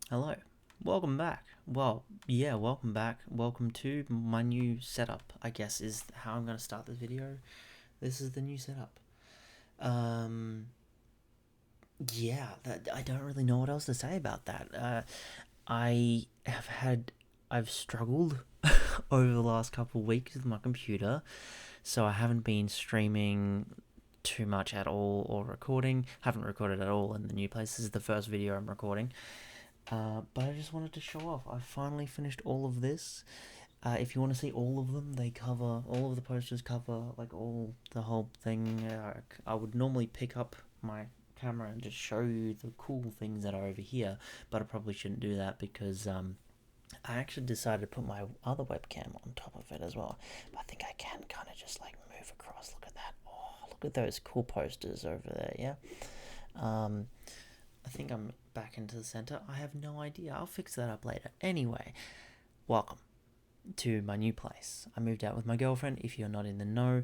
Hello, welcome back. Well, yeah, welcome back. Welcome to my new setup, I guess, is how I'm going to start this video. This is the new setup. Um, yeah, I don't really know what else to say about that. I have had, I've struggled over the last couple of weeks with my computer, so I haven't been streaming too much at all or recording. Haven't recorded at all in the new place. This is the first video I'm recording. But I just wanted to show off. I finally finished all of this. If you want to see all of them, they cover all of the posters. Cover like all the whole thing. I would normally pick up my camera and just show you the cool things that are over here, but I probably shouldn't do that because I actually decided to put my other webcam on top of it as well. But I think I can kind of just like move across. Look at that. Oh, look at those cool posters over there. Yeah. Um, I think I'm back into the center. I have no idea. I'll fix that up later. Anyway, welcome to my new place. I moved out with my girlfriend. If you're not in the know,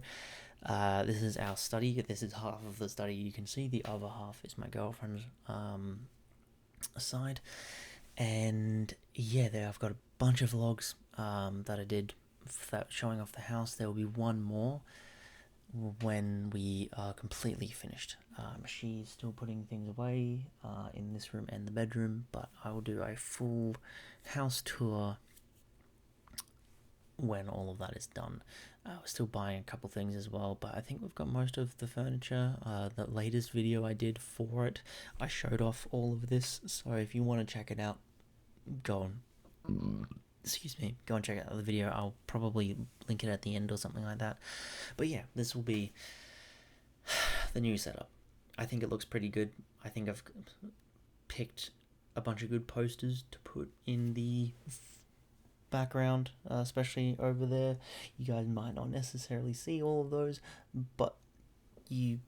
this is our study. This is half of the study you can see. The other half is my girlfriend's side. And yeah, there I've got a bunch of vlogs that I did showing off the house. There will be one more when we are completely finished. She's still putting things away in this room and the bedroom, but I will do a full house tour when all of that is done. We're still buying a couple things as well, but I think we've got most of the furniture. The latest video I did for it, I showed off all of this, so if you want to check it out, go on. Excuse me, go and check out the video. I'll probably link it at the end or something like that. But yeah, this will be the new setup. I think it looks pretty good. I think I've picked a bunch of good posters to put in the background, especially over there. You guys might not necessarily see all of those, but you,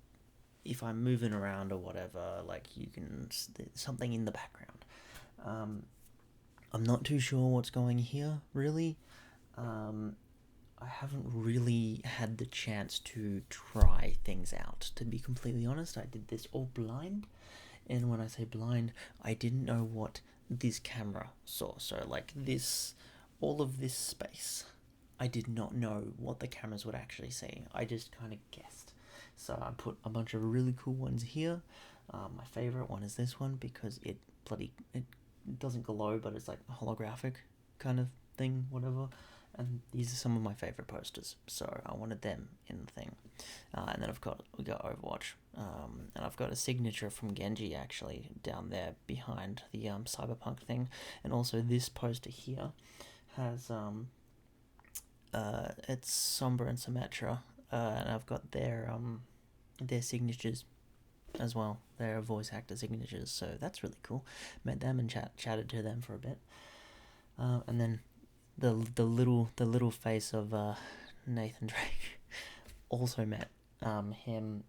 if I'm moving around or whatever, like you can something in the background. I'm not too sure what's going here really. I haven't really had the chance to try things out. To be completely honest, I did this all blind, and when I say blind, I didn't know what this camera saw. So like this, all of this space, I did not know what the cameras would actually see. I just kind of guessed. So I put a bunch of really cool ones here. My favorite one is this one because it doesn't glow, but it's like holographic kind of thing, whatever. And these are some of my favorite posters, so I wanted them in the thing. And then we got Overwatch, and I've got a signature from Genji actually down there behind the Cyberpunk thing, and also this poster here has it's Sombra and Symmetra, and I've got their signatures as well. They're voice actor signatures, so that's really cool. Met them and chatted to them for a bit, and then the little face of Nathan Drake also met him,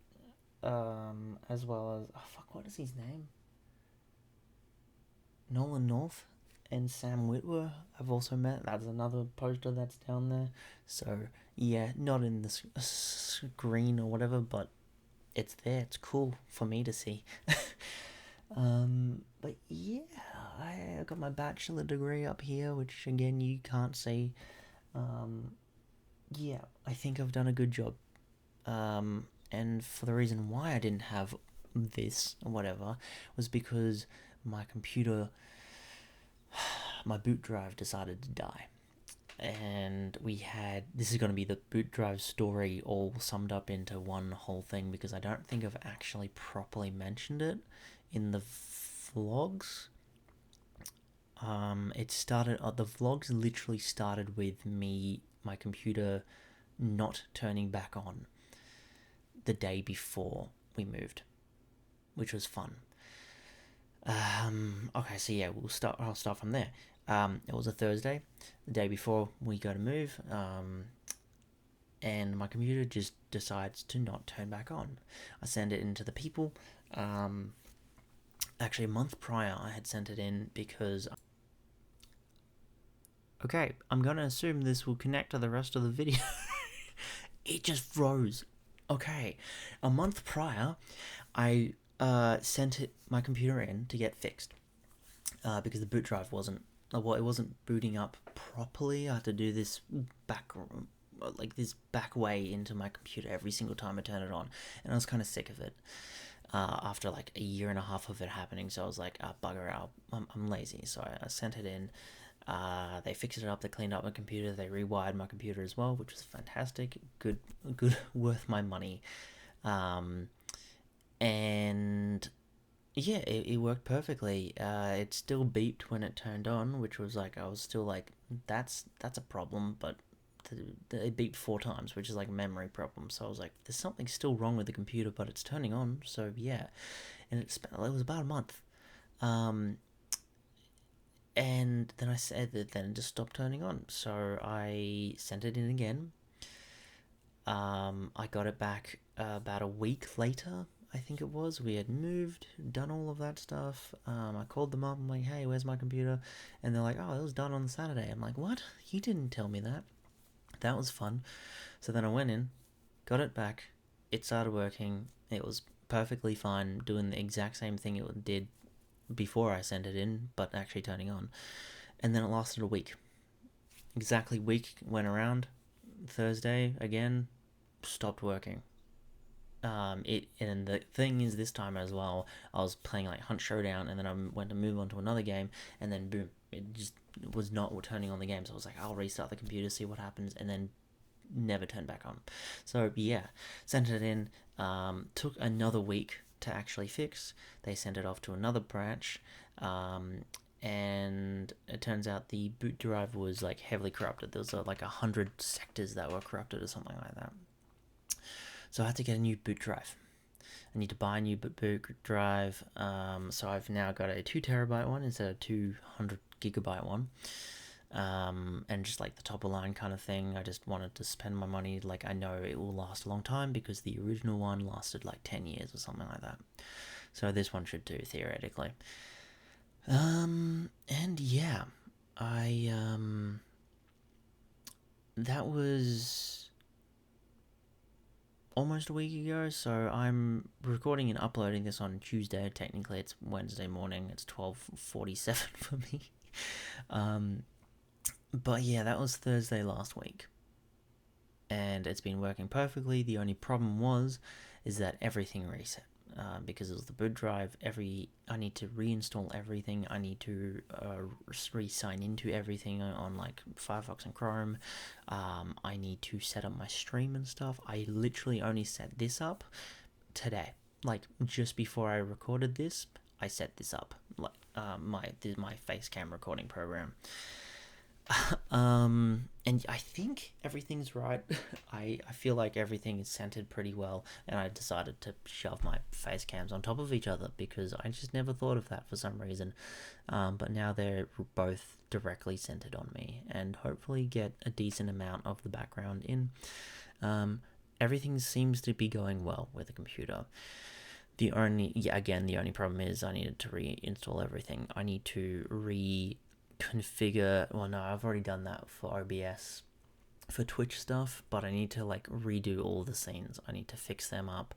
as well as what is his name? Nolan North and Sam Witwer. I've also met. That's another poster that's down there. So yeah, not in the screen or whatever, but it's there. It's cool for me to see. But yeah, I got my bachelor degree up here, which again you can't see. Um, yeah, I think I've done a good job. And for the reason why I didn't have this or whatever was because my computer, my boot drive decided to die. And this is going to be the boot drive story all summed up into one whole thing because I don't think I've actually properly mentioned it in the vlogs. It started, the vlogs literally started with my computer not turning back on the day before we moved, which was fun. Okay, so yeah, I'll start from there. It was a Thursday, the day before we go to move, and my computer just decides to not turn back on. I send it into the people. Actually, a month prior, I had sent it in because. Okay, I'm gonna assume this will connect to the rest of the video. It just froze. Okay, a month prior, I sent my computer in to get fixed. because the boot drive wasn't, well, it wasn't booting up properly. I had to do this back, like this back way into my computer every single time I turn it on, and I was kind of sick of it. After like a year and a half of it happening, so I was like, bugger out, I'm lazy. So I sent it in. They fixed it up. They cleaned up my computer. They rewired my computer as well, which was fantastic. Good, worth my money. And yeah, it worked perfectly. It still beeped when it turned on, which was like, I was still like, that's a problem, but it beeped 4 times, which is like a memory problem. So I was like, there's something still wrong with the computer, but it's turning on. So yeah, and it was about a month. And then I said that then it just stopped turning on. So I sent it in again. I got it back about a week later, I think it was. We had moved, done all of that stuff. I called them up. I'm like, hey, where's my computer? And they're like, oh, it was done on Saturday. I'm like, what? You didn't tell me that. That was fun. So then I went in, got it back. It started working. It was perfectly fine, doing the exact same thing it did before I sent it in, but actually turning on. And then it lasted a week. Exactly week went around. Thursday again, stopped working. And the thing is, this time as well, I was playing like Hunt Showdown, and then I went to move on to another game, and then boom, it just was not turning on the game. So I was like, I'll restart the computer, see what happens, and then never turned back on. So yeah, sent it in. Took another week to actually fix. They sent it off to another branch, and it turns out the boot drive was like heavily corrupted. There was like 100 sectors that were corrupted or something like that. So I had to get a new boot drive. I need to buy a new boot drive. So I've now got a 2 terabyte one instead of 200 gigabyte one. And just like the top of line kind of thing. I just wanted to spend my money like I know it will last a long time, because the original one lasted like 10 years or something like that. So this one should do, theoretically. And yeah, that was almost a week ago, so I'm recording and uploading this on Tuesday. Technically it's Wednesday morning. It's 12:47 for me. But yeah, that was Thursday last week, and it's been working perfectly. The only problem is that everything reset. Because it was the boot drive, I need to reinstall everything. I need to re-sign into everything on like Firefox and Chrome. I need to set up my stream and stuff. I literally only set this up today. Like just before I recorded this, I set this up. Like my face cam recording program. And I think everything's right. I feel like everything is centered pretty well, and I decided to shove my face cams on top of each other because I just never thought of that for some reason. But now they're both directly centered on me, and hopefully get a decent amount of the background in. Everything seems to be going well with the computer. The only problem is I needed to reinstall everything. I need to configure. Well, no, I've already done that for OBS for Twitch stuff, but I need to like redo all the scenes. I need to fix them up,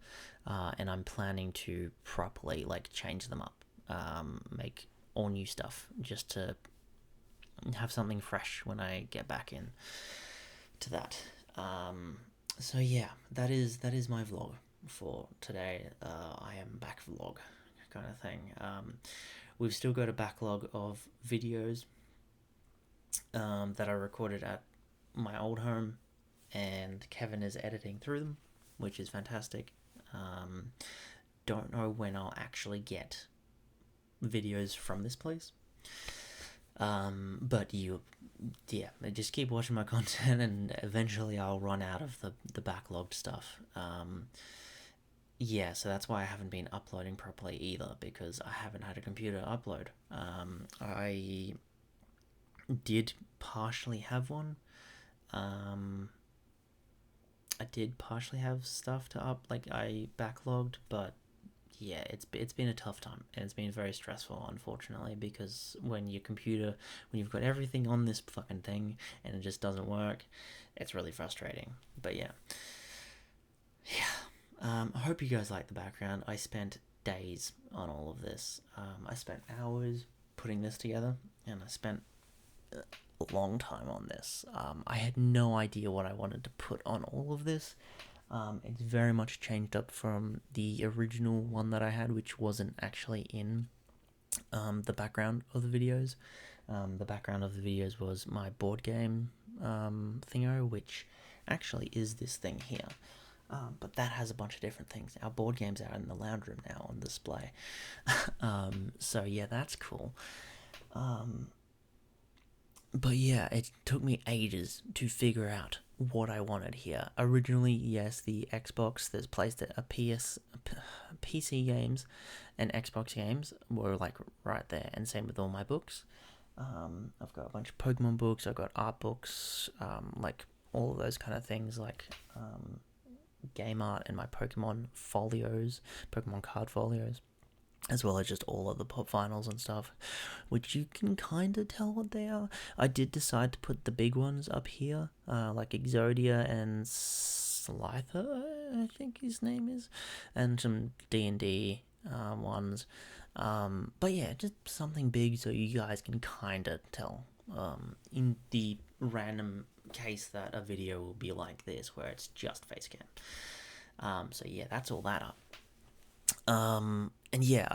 and I'm planning to properly like change them up, make all new stuff just to have something fresh when I get back in to that. So yeah, that is my vlog for today. I am back vlog kind of thing. We've still got a backlog of videos that I recorded at my old home, and Kevin is editing through them, which is fantastic. Don't know when I'll actually get videos from this place. But just keep watching my content, and eventually I'll run out of the backlogged stuff. So that's why I haven't been uploading properly either, because I haven't had a computer to upload. I did partially have one. I did partially have stuff to I backlogged, but yeah, it's been a tough time, and it's been very stressful, unfortunately, because when you've got everything on this fucking thing and it just doesn't work, it's really frustrating. But yeah. I hope you guys like the background. I spent days on all of this. I spent hours putting this together, and I spent a long time on this. I had no idea what I wanted to put on all of this. It's very much changed up from the original one that I had, which wasn't actually in the background of the videos. The background of the videos was my board game thingo, which actually is this thing here. But that has a bunch of different things. Our board games are in the lounge room now on display. So yeah, that's cool. But yeah, it took me ages to figure out what I wanted here. Originally, yes, the Xbox, there's PC games and Xbox games were like right there, and same with all my books. I've got a bunch of Pokemon books, I've got art books, like all of those kind of things, like game art and my Pokemon folios, Pokemon card folios, as well as just all of the pop vinyls and stuff, which you can kind of tell what they are. I did decide to put the big ones up here, like Exodia and Slifer, I think his name is, and some D&D ones. But yeah, just something big so you guys can kind of tell. In the random case that a video will be like this, where it's just face cam. So yeah, that's all that up. And yeah,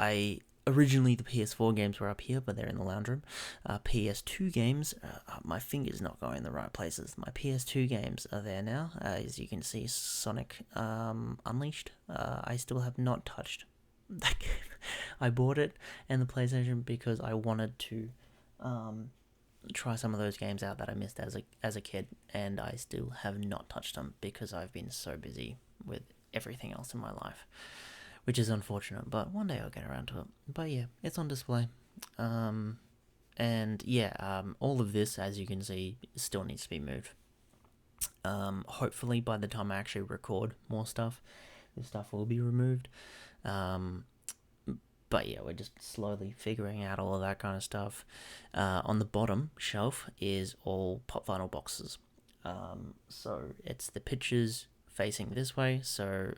originally the PS4 games were up here, but they're in the lounge room. PS2 games, my finger's not going the right places. My PS2 games are there now. As you can see, Sonic Unleashed. I still have not touched that game. I bought it and the PlayStation because I wanted to try some of those games out that I missed as a kid, and I still have not touched them because I've been so busy with everything else in my life, which is unfortunate, but one day I'll get around to it. But yeah, it's on display. And yeah, all of this, as you can see, still needs to be moved. Hopefully by the time I actually record more stuff, this stuff will be removed. But yeah, we're just slowly figuring out all of that kind of stuff. On the bottom shelf is all pop vinyl boxes. So it's the pictures facing this way, so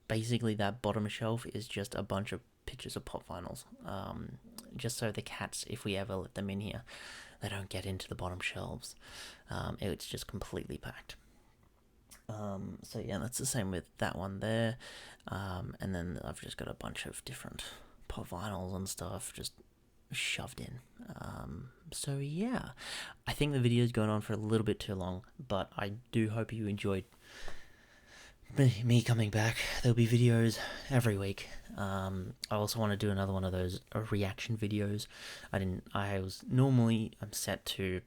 basically that bottom shelf is just a bunch of pictures of pop vinyls, just so the cats, if we ever let them in here, they don't get into the bottom shelves. It's just completely packed. So yeah, that's the same with that one there, and then I've just got a bunch of different pop vinyls and stuff just shoved in. So yeah, I think the video's going on for a little bit too long, but I do hope you enjoyed me coming back. There'll be videos every week. I also want to do another one of those reaction videos. I'm set to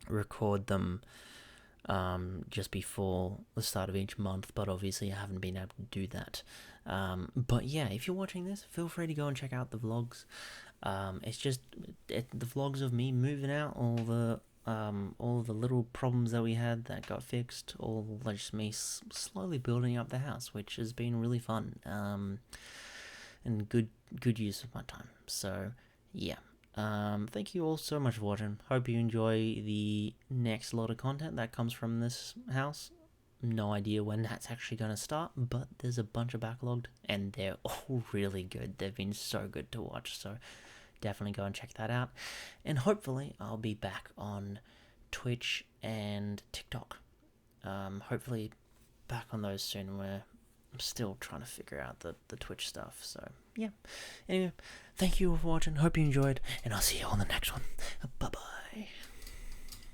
record them just before the start of each month, but obviously I haven't been able to do that. But yeah, if you're watching this, feel free to go and check out the vlogs. It's just the vlogs of me moving out, all the little problems that we had that got fixed, all just me slowly building up the house, which has been really fun, and good use of my time. So yeah, thank you all so much for watching. Hope you enjoy the next lot of content that comes from this house. No idea when that's actually going to start, but there's a bunch of backlogged, and they're all really good. They've been so good to watch, so definitely go and check that out. And hopefully I'll be back on Twitch and TikTok. Hopefully back on those soon, where I'm still trying to figure out the Twitch stuff. So yeah, anyway, thank you for watching, hope you enjoyed, and I'll see you on the next one. Bye.